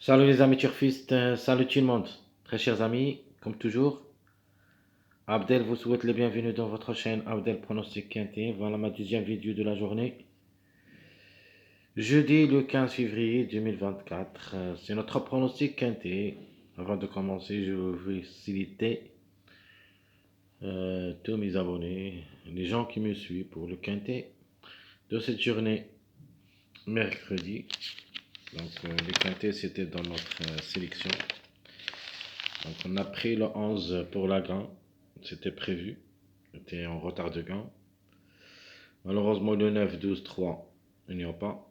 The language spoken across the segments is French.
Salut les amis turfistes, salut tout le monde. Très chers amis, comme toujours, Abdel vous souhaite les bienvenus dans votre chaîne Abdel Pronostic Quintet. Voilà ma deuxième vidéo de la journée. Jeudi le 15 février 2024, c'est notre pronostic Quintet. Avant de commencer, je veux féliciter tous mes abonnés, les gens qui me suivent pour le Quintet de cette journée mercredi. Donc le Quintet c'était dans notre sélection. Donc on a pris le 11 pour la gain, c'était prévu, c'était en retard de gain. Malheureusement le 9, 12, 3, il n'y a pas.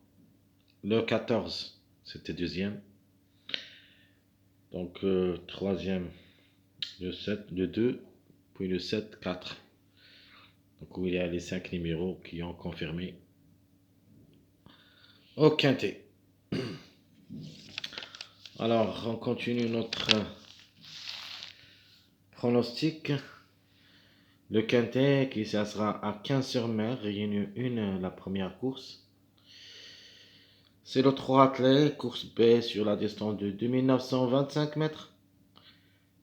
Le 14, c'était deuxième. Donc troisième, le 7, le 2, puis le 7, 4. Donc où il y a les 5 numéros qui ont confirmé au quintet. Alors on continue notre pronostic. Le quintet qui ça sera à 15h-mer, réunion 1, la première course. C'est le 3 athlètes, course B sur la distance de 2925 mètres.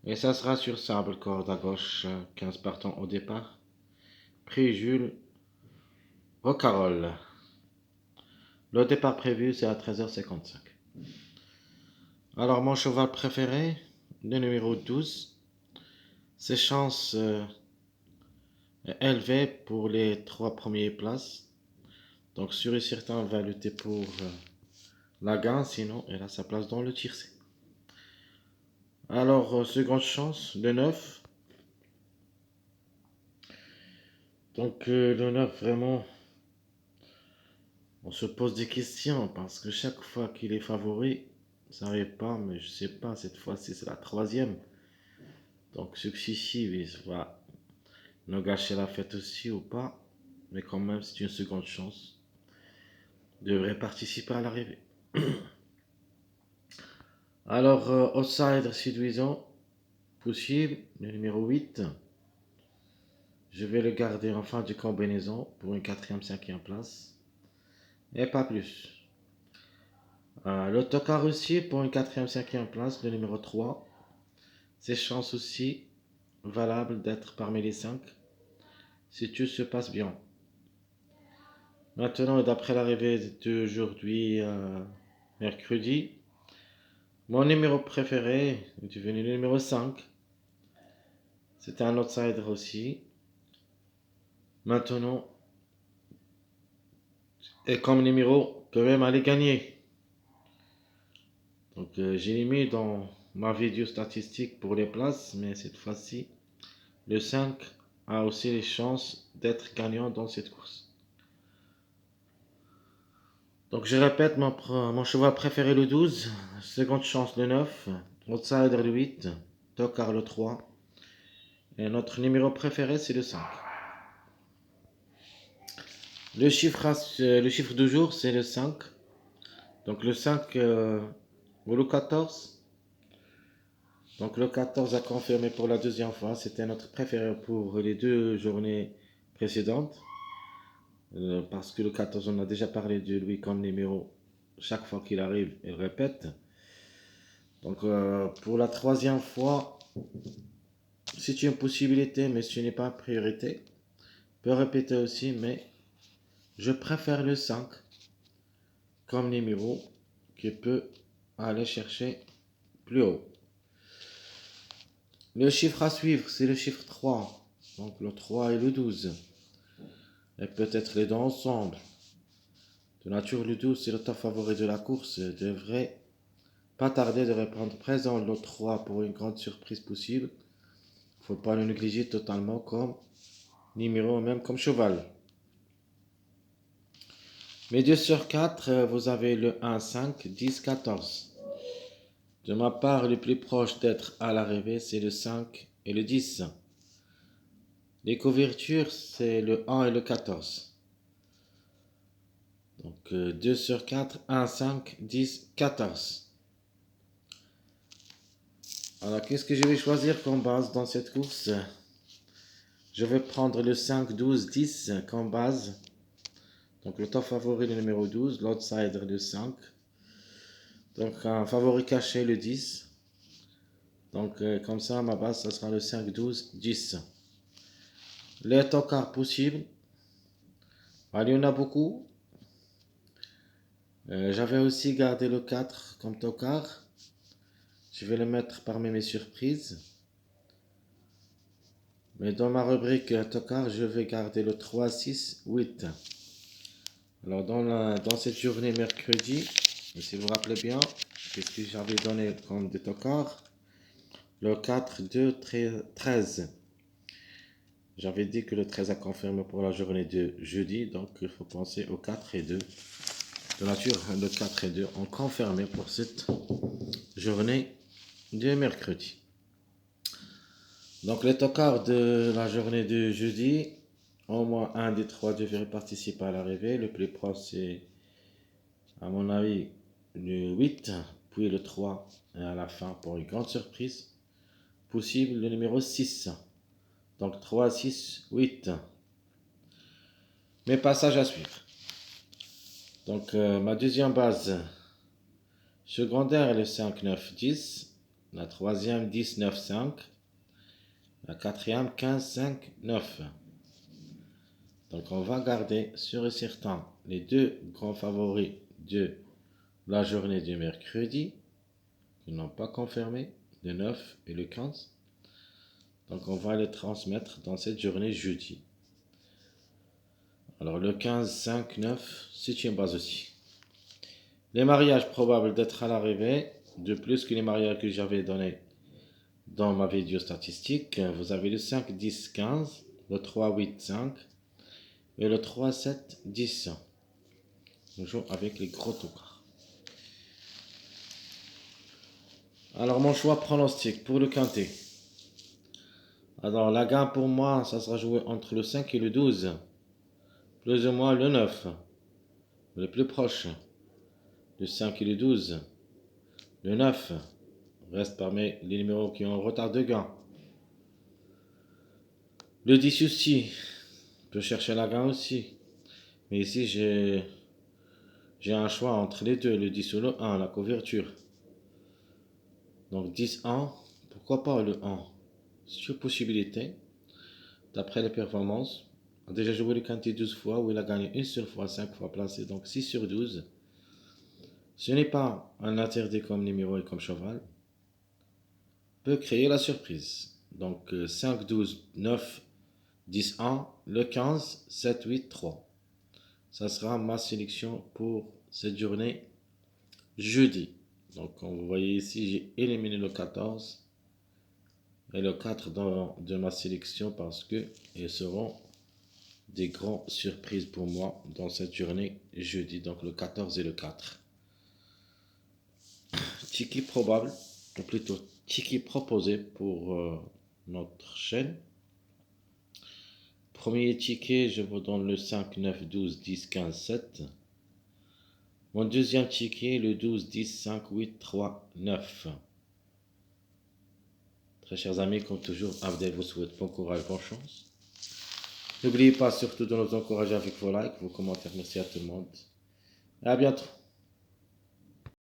Et ça sera sur sable, corde à gauche, 15 partants au départ. Prix Jules Rocarol. Le départ prévu, c'est à 13h55. Alors, mon cheval préféré, le numéro 12. Ses chances élevées pour les 3 premières places. Donc, sûr et certain, on va lutter pour la gagne, sinon, elle a sa place dans le tiercé. Alors, seconde chance, le 9. Donc, le 9, vraiment, on se pose des questions parce que chaque fois qu'il est favori, ça n'arrive pas, mais je sais pas, cette fois-ci, c'est la troisième. Donc, successive, il va nous gâcher la fête aussi ou pas. Mais quand même, c'est une seconde chance. Il devrait participer à l'arrivée. Alors, outsider séduisant, possible, le numéro 8. Je vais le garder en fin de combinaison pour une quatrième, cinquième place. Et pas plus. L'autocar aussi pour une quatrième, cinquième place, le numéro 3. Ses chances aussi valables d'être parmi les 5 si tout se passe bien. Maintenant, d'après l'arrivée d'aujourd'hui, mercredi, mon numéro préféré est devenu le numéro 5. C'était un outsider aussi. Maintenant, et comme numéro, peut même aller gagner. Donc, j'ai mis dans ma vidéo statistique pour les places, mais cette fois-ci, le 5 a aussi les chances d'être gagnant dans cette course. Donc je répète, mon cheval préféré le 12, seconde chance le 9, outsider le 8, tocard le 3, et notre numéro préféré c'est le 5. Le chiffre du jour c'est le 5, donc le 5 ou le 14. Donc le 14 a confirmé pour la deuxième fois, c'était notre préféré pour les 2 journées précédentes. Parce que le 14, on a déjà parlé de lui comme numéro. Chaque fois qu'il arrive, il répète. Donc pour la troisième fois, c'est une possibilité, mais ce n'est pas une priorité. Je peux répéter aussi, mais je préfère le 5 comme numéro qui peut aller chercher plus haut. Le chiffre à suivre, c'est le chiffre 3. Donc le 3 et le 12. Et peut-être les deux ensemble. De nature, le 12, c'est le top favori de la course. Devrait pas tarder de répondre présent le 3 pour une grande surprise possible. Faut pas le négliger totalement comme numéro, même comme cheval. Mais 2 sur 4, vous avez le 1, 5, 10, 14. De ma part, le plus proche d'être à l'arrivée, c'est le 5 et le 10. Les couvertures, c'est le 1 et le 14. Donc 2 sur 4, 1, 5, 10, 14. Alors, qu'est-ce que je vais choisir comme base dans cette course? Je vais prendre le 5, 12, 10 comme base. Donc le top favori le numéro 12, l'outsider le 5. Donc un favori caché, le 10. Donc comme ça, ma base, ça sera le 5, 12, 10. Les tocards possibles. Allez, il y en a beaucoup. J'avais aussi gardé le 4 comme tocard. Je vais le mettre parmi mes surprises. Mais dans ma rubrique tocard, je vais garder le 3, 6, 8. Alors dans cette journée mercredi, si vous vous rappelez bien, qu'est-ce que j'avais donné comme des tocards? Le 4, 2, 13. J'avais dit que le 13 a confirmé pour la journée de jeudi, donc il faut penser au 4 et 2. De nature, le 4 et 2 ont confirmé pour cette journée de mercredi. Donc les tocards de la journée de jeudi, au moins un des trois devrait participer à l'arrivée. Le plus proche, c'est, à mon avis, le 8, puis le 3, et à la fin, pour une grande surprise, possible le numéro 6. Donc 3, 6, 8. Mes passages à suivre. Donc ma deuxième base secondaire est le 5, 9, 10. La troisième, 10, 9, 5. La quatrième, 15, 5, 9. Donc on va garder sûr et certain les deux grands favoris de la journée du mercredi qui n'ont pas confirmé, le 9 et le 15. Donc on va les transmettre dans cette journée jeudi. Alors le 15, 5, 9, c'est une base aussi. Les mariages probables d'être à l'arrivée, de plus que les mariages que j'avais donnés dans ma vidéo statistique, vous avez le 5, 10, 15, le 3, 8, 5 et le 3, 7, 10. On joue avec les gros tocards. Alors mon choix pronostic pour le quintet. Alors la gamme pour moi, ça sera joué entre le 5 et le 12. Plus ou moins le 9. Le plus proche. Le 5 et le 12. Le 9 reste parmi les numéros qui ont retard de gain. Le 10 aussi. Je peux chercher la gain aussi. Mais ici j'ai un choix entre les deux. Le 10 ou le 1, la couverture. Donc 10, 1. Pourquoi pas le 1? C'est une possibilité. D'après les performances. On a déjà joué le quintet 12 fois où il a gagné une seule fois, 5 fois placé. Donc 6 sur 12. Ce n'est pas un interdit comme numéro et comme cheval. Peut créer la surprise. Donc 5, 12, 9, 10, 1, le 15, 7, 8, 3. Ça sera ma sélection pour cette journée jeudi. Donc comme vous voyez ici, j'ai éliminé le 14 et le 4 de ma sélection parce que ils seront des grandes surprises pour moi dans cette journée jeudi. Donc le 14 et le 4. Tiki probable, ou plutôt tiki proposé pour notre chaîne. Premier ticket, je vous donne le 5, 9, 12, 10, 15, 7. Mon deuxième ticket, le 12, 10, 5, 8, 3, 9. Très chers amis, comme toujours, Abdel vous souhaite bon courage, bonne chance. N'oubliez pas surtout de nous encourager avec vos likes, vos commentaires. Merci à tout le monde. Et à bientôt.